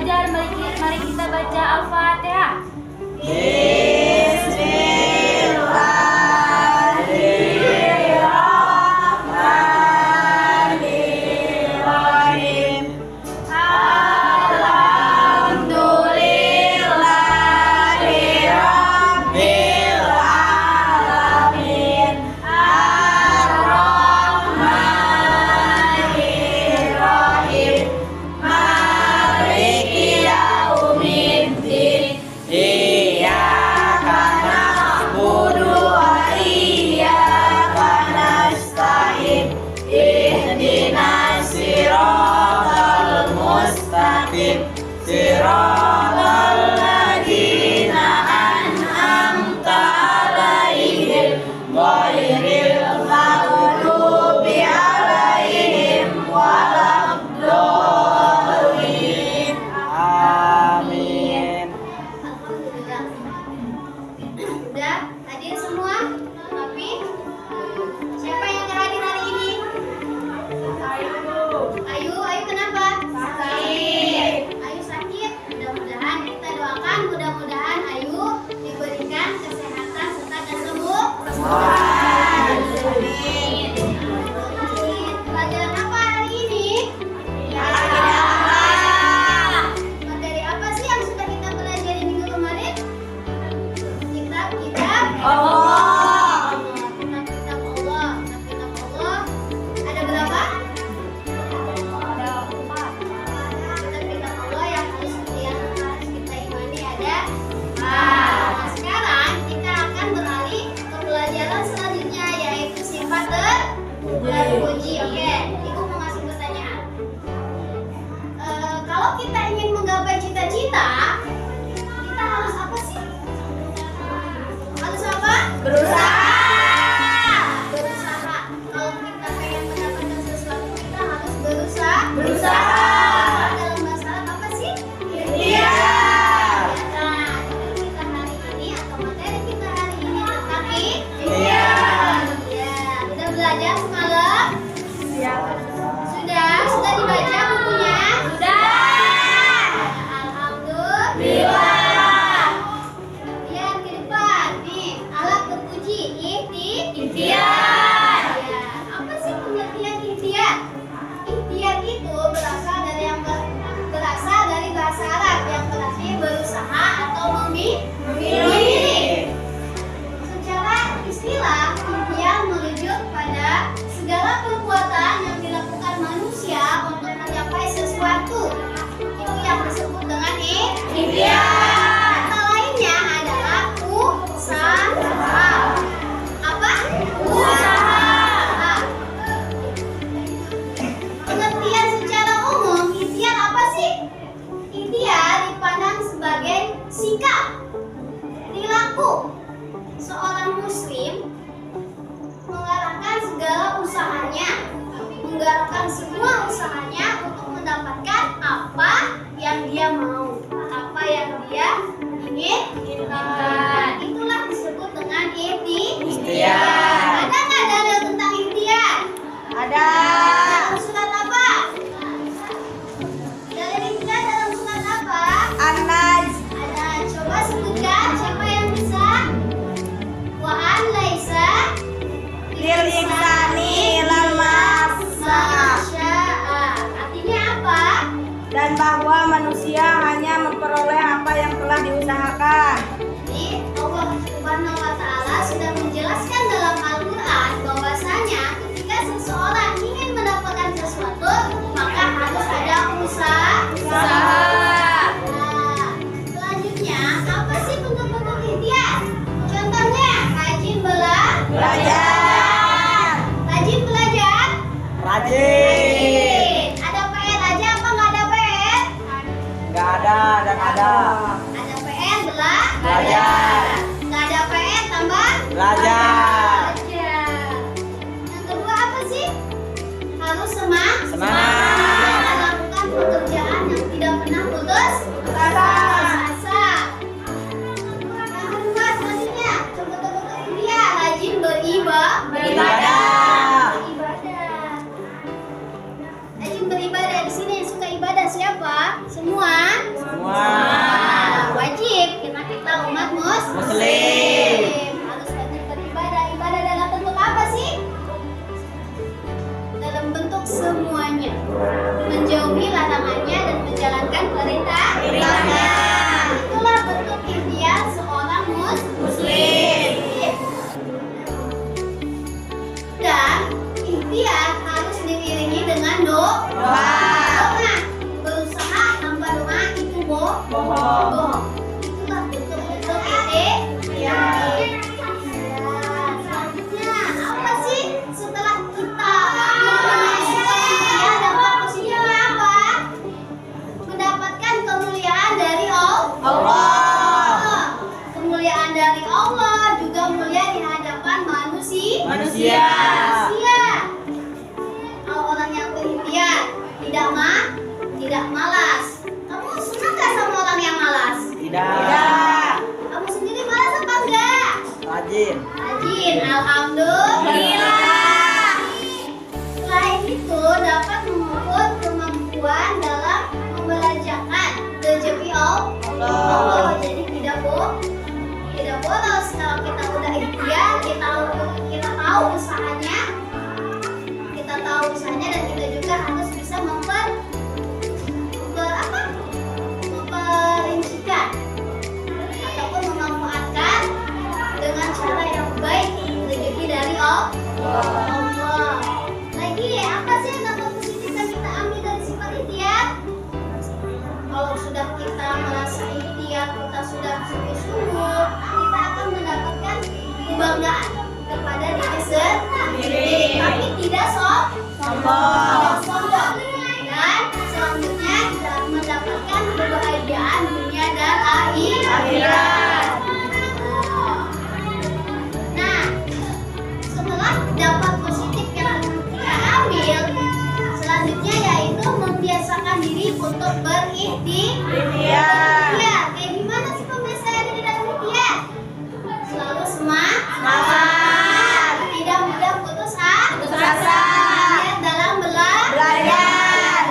belajar, mari kita baca Al-Fatihah. Bismillahirrahmanirrahim. Alhamdulillahirabbil alamin. Ar-Rahmanirrahim. Maliki yaumiddin. Iyyaka na'budu wa iyyaka nasta'in. Ihdinas siratal mustaqim. Siratal ladzina an'amta 'alaihim ghairil maghdubi 'alaihim waladdallin. Amin. Alhamdulillah. Udah hadir semua? Tapi siapa yang gak hadir hari ini? Ayu kenapa? Sakit. Ayu sakit. Mudah-mudahan kita doakan, mudah-mudahan Ayu diberikan kesehatan serta sembuh. Amin. Pelajaran apa hari ini? Materi apa sih yang sudah kita pelajari minggu kemarin? Kitab Allah. Kitab Allah. Ada berapa? Ada 4. Kitab Allah yang harus kita imani ada 4. Nah, sekarang kita akan beralih ke pelajaran selanjutnya, yaitu sifat terpuji. Oke, Ibu mau ngasih pertanyaan. Kalau kita ingin menggapai cita-cita, kita harus apa sih? Harus apa? Berusaha. Berusaha. Kalau kita pengen mendapatkan sesuatu, kita harus berusaha. Dalam bahasa Arab apa sih? Ikhtiar. Nah, kita hari ini atau materi kita hari ini tentang Ikhtiar. Ya, udah belajar semalam? Sudah dibaca bukunya? Sudah. Alhamdulillah. Kemudian ke depan, nih alat terpuji Ikhtiar. Ya, apa sih pengertian ikhtiar? Ikhtiar itu berasal dari bahasa Arab yang berarti berusaha atau memilih. Secara istilah, ikhtiar merujuk pada segala perbuatan yang dilakukan manusia untuk mencapai sesuatu. Itu yang disebut dengan ikhtiar. Kata lainnya adalah usaha. Apa? Usaha. Pengertian secara umum, ikhtiar apa sih? Ikhtiar dipandang sebagai sikap, perilaku seorang muslim menggalakkan segala usahanya, menggalakkan semua usahanya untuk mendapatkan apa yang dia mau, apa yang dia inginkan. Itulah disebut dengan ikhtiar. Ada nggak dalil tentang ikhtiar? Ada. Dalam surat apa? Dalil ikhtiar dalam surat apa? An-Najm. Ada, coba sebutkan siapa yang bisa? Wa an laisa Lil insani ilal masya'a. Artinya apa? dan bahwa manusia hanya memperoleh apa yang telah diusahakan. Jadi Allah Subhanahu wa taala sudah menjelaskan dalam Al-Qur'an bahwasanya ketika seseorang ingin mendapatkan sesuatu, maka harus ada usaha. Nah, selanjutnya apa sih bentuk-bentuk ikhtiar? Contohnya rajin Belajar. Rajin belajar. Rajin. Ada PR aja apa nggak ada PR? Nggak ada. Ada PR Belajar. Nggak ada PR tambah Belajar. belajar. Yang kedua apa sih? Harus semangat. Melakukan pekerjaan yang tidak pernah putus asa. Yang kedua selanjutnya, coba dia rajin beribadah. Rajin beribadah. Di sini yang suka ibadah siapa? Semua. manusia. Kalau orang yang berikhtiar, tidak malas. Kamu senang gak sama orang yang malas? Tidak. Kamu sendiri malas apa enggak? Rajin. Rajin, alhamdulillah. Selain itu dapat mengukur kemampuan dalam membelanjakan rezeki Allah. Jadi tidak boros kalau kita udah ikhtiar, kita tahu usahanya, dan kita juga harus bisa memperincikan ataupun memanfaatkan dengan cara yang baik rezeki dari Allah. Lagi apa sih yang dapat positif yang kita ambil dari sifat ikhtiar? Kalau sudah kita merasa ikhtiar, kita sudah sungguh-sungguh, kita akan mendapatkan kebanggaan kepada diri sendiri, tapi tidak sombong. Dan selanjutnya kita mendapatkan kebahagiaan dunia dan akhirat. Nah, setelah dapat positif yang kita ambil, selanjutnya yaitu membiasakan diri untuk berikhtiar. Kayak gimana sih pembiasaan diri dalam ikhtiar? Selalu semangat, tidak mudah putus asa, giat dalam belajar,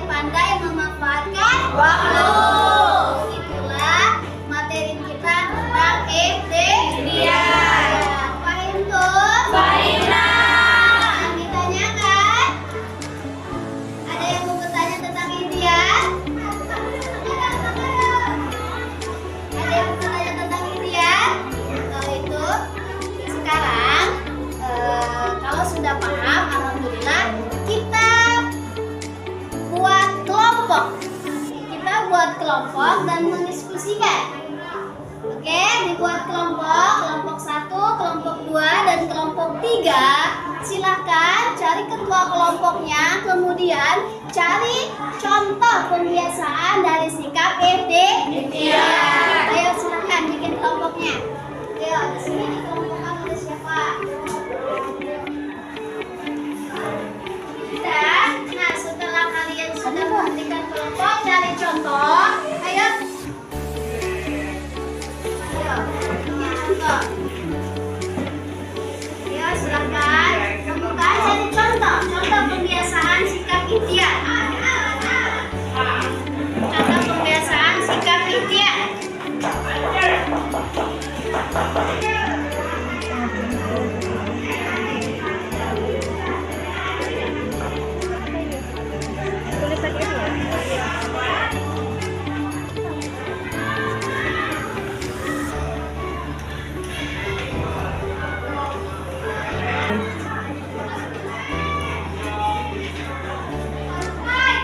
pandai memanfaatkan waktu. Itulah materi kita tentang ikhtiar. Paham tuh? Paham. Ditanyakan? Ada yang mau bertanya tentang ikhtiar? Ada yang bertanya tentang ikhtiar? Kalau itu sekarang kalau sudah paham, alhamdulillah, kita buat kelompok dan mendiskusikan. Oke, dibuat kelompok 1, kelompok 2, dan kelompok 3. Silahkan cari ketua kelompoknya, kemudian cari contoh pembiasaan dari sikap ikhtiar. Ayo silahkan bikin kelompoknya. Ayo, di sini di kelompok kamu ada siapa? Nah, setelah kalian sudah memberikan kelompok, cari contoh. Ayo, contoh. Ayo, silakan. Kemudian cari contoh pembiasaan sikap ikhtiar. Contoh pembiasaan sikap ikhtiar.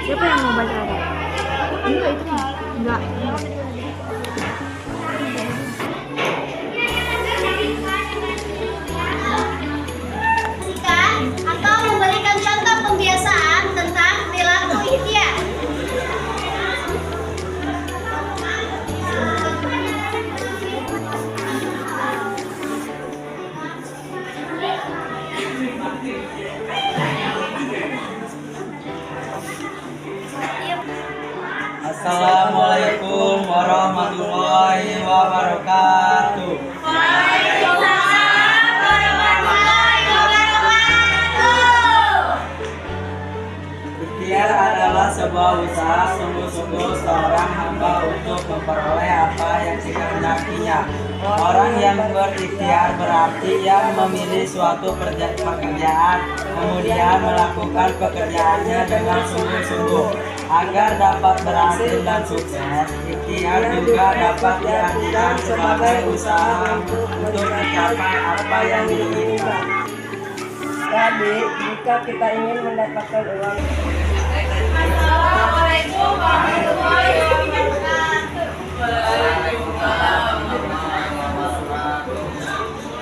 Siapa yang mau baca? Enggak. Atau memberikan contoh pembiasaan tentang perilaku ikhtiar. Assalamualaikum warahmatullahi wabarakatuh. Waalaikumsalam warahmatullahi wabarakatuh. Ikhtiar adalah sebuah usaha sungguh-sungguh seorang hamba untuk memperoleh apa yang dikehendakinya. Orang yang berikhtiar berarti yang memilih suatu pekerjaan, kemudian melakukan pekerjaannya dengan sungguh-sungguh. Agar dapat berhasil dan sukses, ikhtiar juga dapat diartikan sebagai usaha untuk mencapai apa yang diinginkan. Jadi, jika kita ingin mendapatkan uang, Assalamualaikum warahmatullahi wabarakatuh.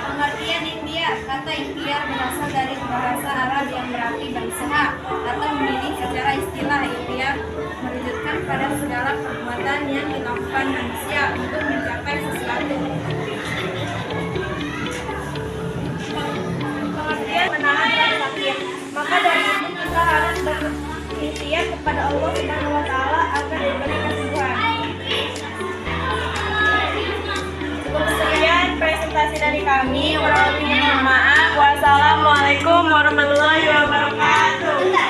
Pengertian ikhtiar. Kata ikhtiar berasal dari bahasa Arab yang berarti berusaha atau memilih. Secara istilah, ikhtiar menunjukkan pada segala perbuatan yang dilakukan manusia untuk mencapai sesuatu. kepada Allah Subhanahu wa taala agar diberi kesembuhan. Cukup sekian presentasi dari kami. Kurang lebihnya mohon maaf. Wassalamualaikum warahmatullahi wabarakatuh. Bentar.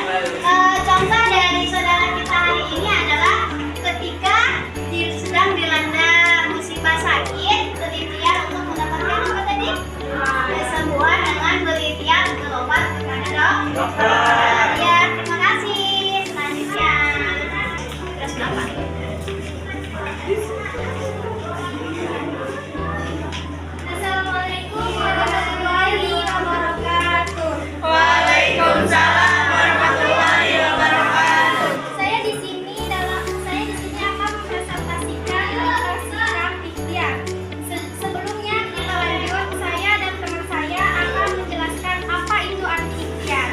Contoh dari saudara kita hari ini adalah ketika sedang dilanda musibah sakit, berikhtiar untuk mendapatkan apa tadi? Kesembuhan dengan berikhtiar berobat kepada dokter. Ya, terima kasih. Selanjutnya, terus apa? Assalamualaikum warahmatullahi wabarakatuh. Waalaikumsalam warahmatullahi wabarakatuh. Saya di sini akan mempresentasikan sikap ikhtiar. Sebelumnya kita lanjut, saya dan teman saya akan menjelaskan apa itu arti ikhtiar.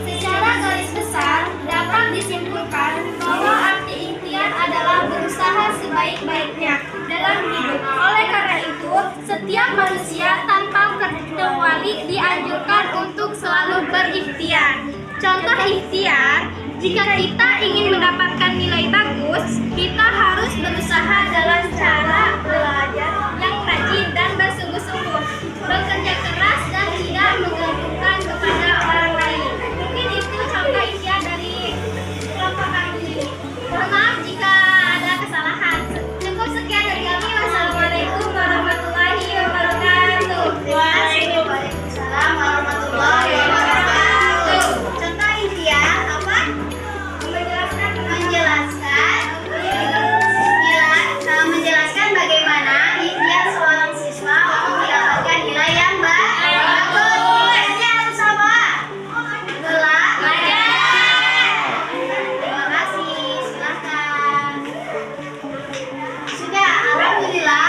Secara garis besar dapat disimpulkan bahwa arti ikhtiar adalah berusaha sebaik-baiknya dalam hidup. Oleh karena itu, setiap manusia tanpa terkecuali dianjurkan untuk selalu berikhtiar. Contoh ikhtiar, jika kita ingin mendapatkan nilai bagus, kita harus berusaha dalam cara belajar yang rajin dan bersungguh-sungguh, bekerja keras dan tidak menggantungkan kepada orang lain. Mungkin itu contoh ikhtiar dari kelompok kami. Mohon maaf jika ada kesalahan. Cukup sekian dari kami. Wassalamualaikum warahmatullahi wabarakatuh. Waalaikumsalam warahmatullahi wabarakatuh. Contoh ikhtiar apa? Menjelaskan bagaimana ikhtiar seorang siswa untuk mendapatkan nilai yang bagus. Ini harus apa? Belajar. Terima kasih. Silakan. Sudah, alhamdulillah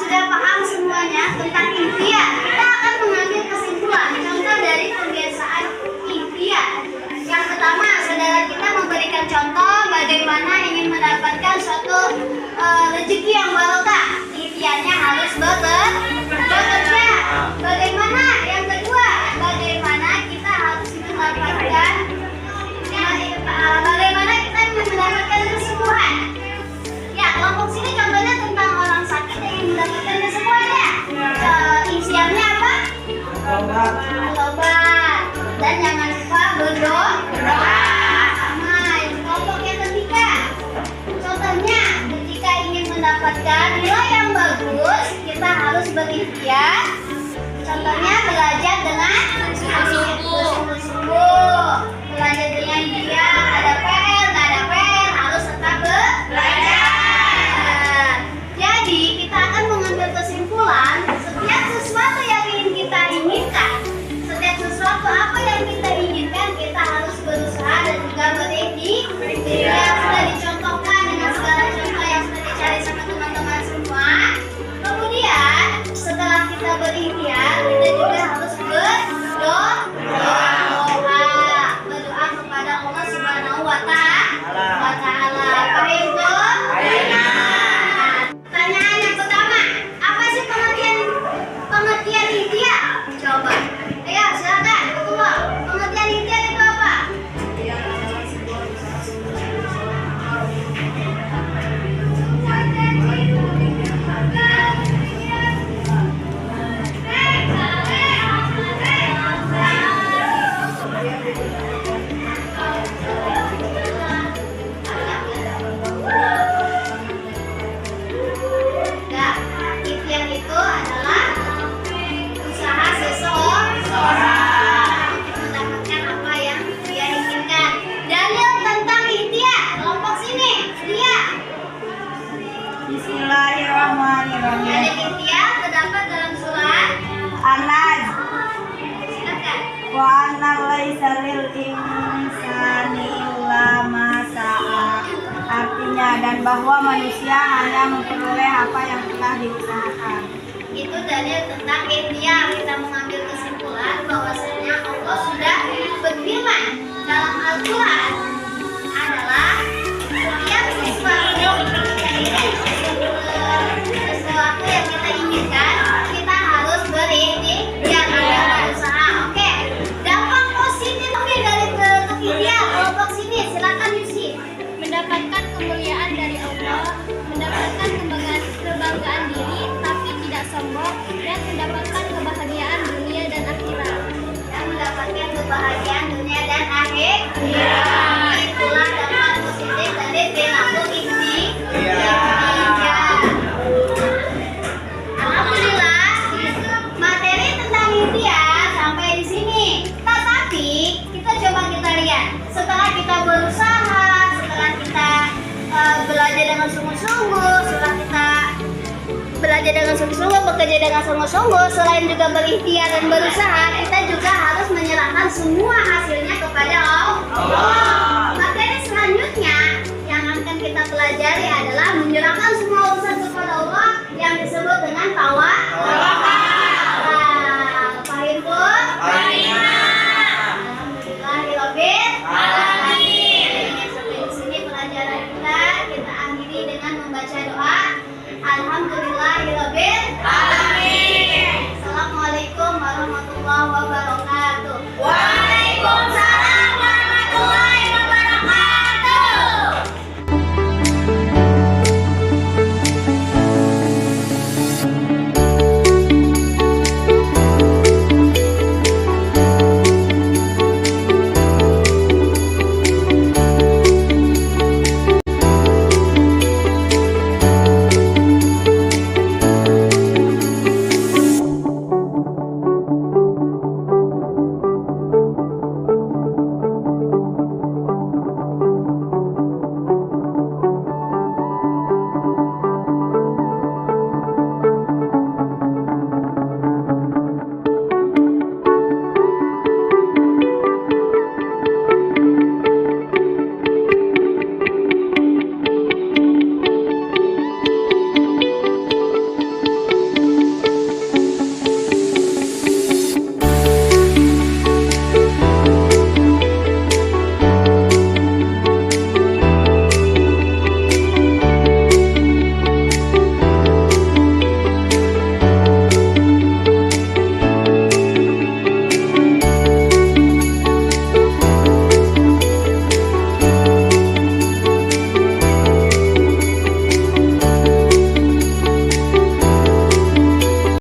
sudah paham semuanya tentang ikhtiar. Kita akan mengambil kesimpulan contoh dari kebiasaan ikhtiar. Yang pertama, saudara kita memberikan contoh bagaimana ingin mendapatkan suatu rezeki yang barokah. Ikhtiarnya harus bekerja. Bagaimana? Yang kedua, bagaimana kita harus mendapatkan kesembuhan. Ya, kelompok sini contohnya tentang orang sakit yang ingin mendapatkan kesembuhan ya. Ikhtiarnya apa? Berobat. Dan jangan lupa berdoa. Sama kelompok yang ketiga. Contohnya, ketika ingin mendapatkan nilai yang bagus, kita harus berikhtiar. Contohnya belajar dengan bersungguh-sungguh. Belajar dengan giat, ada PR, nggak ada PR, harus tetap belajar. Jadi kita akan mengambil kesimpulan setiap sesuatu yang ingin kita inginkan, setiap sesuatu apa yang kita inginkan, kita harus berusaha dan juga berikhtiar. Sudah dicontohkan dengan segala contoh yang sudah dicari sama teman-teman semua. Kemudian setelah kita berikhtiar, kita juga harus berdoa kepada Allah Subhanahu wa taala. Paham tuh? Pertanyaan yang pertama, apa sih pengertian ikhtiar? Coba. Ayo silakan. Ketua, pengertian ikhtiar itu apa? Nah, ikhtiar itu adalah usaha seseorang mendapatkan apa yang dia inginkan. Dalil tentang ikhtiar, kelompok sini, lihat. Bismillahirrahmanirrahim. Dalil ikhtiar terdapat dalam surat. An-Najm. Silakan. Wa anna laisa lil insani illa ma sa'a. Artinya, dan bahwa manusia hanya memperoleh apa yang telah diusahakan. Itu dalil tentang ikhtiar. Kita mengambil kesimpulan bahwasanya Allah sudah berfirman dalam Al-Quran adalah setiap sesuatu yang kita inginkan, kita harus berikhtiar, berusaha. Oke, dampak positif dari ikhtiar kelompok sini. diri tapi tidak sombong dan mendapatkan kebahagiaan dunia dan akhirat. Itulah dampak positif dari perilaku ikhtiar. Alhamdulillah, materi tentang ikhtiar sampai di sini. Tetapi kita lihat, setelah kita berusaha, setelah kita belajar dengan sungguh-sungguh, bekerja dengan sungguh-sungguh, selain juga berikhtiar dan berusaha, kita juga harus menyerahkan semua hasilnya kepada Allah. Materi selanjutnya yang akan kita pelajari adalah menyerahkan semua urusan kepada Allah